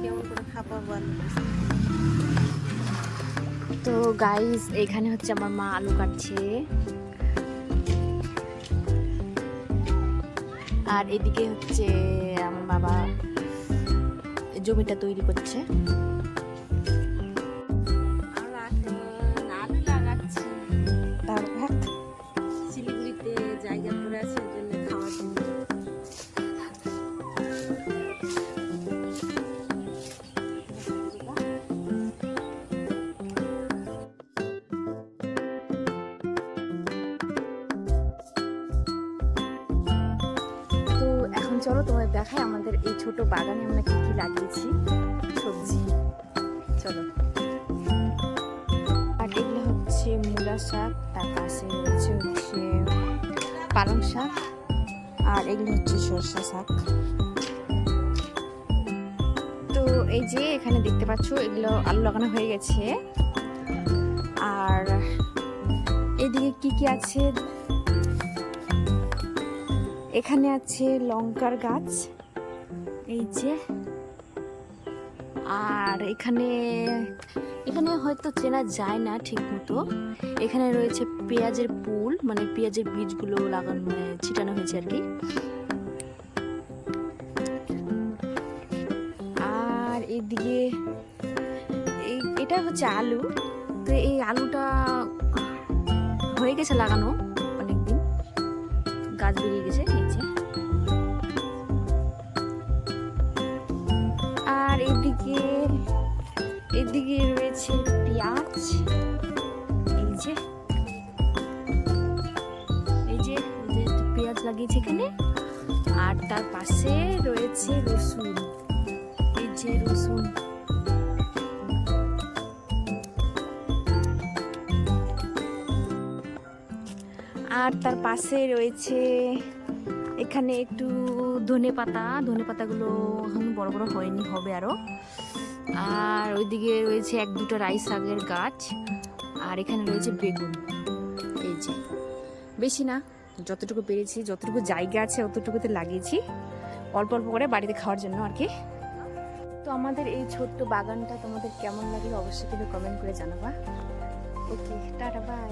কেমন করে খাবার বানাবো। তো গাইস এখানে হচ্ছে আমার মা আলু কাটছে, আর এদিকে হচ্ছে আমার বাবা জমিটা তৈরি করছে। আমরা এখন আলু লাগাচ্ছি। তারপর শিলিগুড়িতে জায়গা করে আছে ওই জন্য খাওয়ার জন্য। তো এখন চলো তোমাদের দেখাই আমাদের এই ছোট বাগানে আমরা কি কি লাগিয়েছি সবজি। চলো। আর এগুলো হচ্ছে মূলা শাক, তার পাশে রয়েছে হচ্ছে পালং শাক, আর এগুলো হচ্ছে সরষা শাক। তো এই যে এখানে দেখতে পাচ্ছ এগুলো আলু লাগানো হয়ে গেছে। আর এদিকে কি কি আছে, এখানে আছে লঙ্কার গাছ, এই যে। আর এখানে এখানে হয়তো চেনা যায় না ঠিক মতো, এখানে রয়েছে পেঁয়াজের পুল, মানে পেঁয়াজের বীজগুলো লাগানো মানে ছিটানো হয়েছে আর কি। আর এদিকে এটা হচ্ছে আলু। তো এই আলুটা হয়ে গেছে লাগানো অনেকদিন, গাছ বেরিয়ে গেছে এই যে। আর এদিকে রয়েছে পেঁয়াজ, এই যে পেঁয়াজ লাগিয়েছে এখানে। আর তার পাশে রয়েছে রসুন, এই যে রসুন। আর তার পাশে রয়েছে এখানে একটু ধনে পাতাগুলো এখন বড় বড় হয়নি, হবে আরো। আর ওইদিকে রয়েছে এক দুটো রাই শাকের গাছ। আর এখানে রয়েছে বেগুন, এই যে। বেশি না, যতটুকু পেরেছি, যতটুকু জায়গা আছে অতটুকুতে লাগিয়েছি, অল্প অল্প করে বাড়িতে খাওয়ার জন্য আর কি। তো আমাদের এই ছোট্ট বাগানটা তোমাদের কেমন লাগে অবশ্যই কিন্তু কমেন্ট করে জানাবা। ওকে, টাটা, বাই।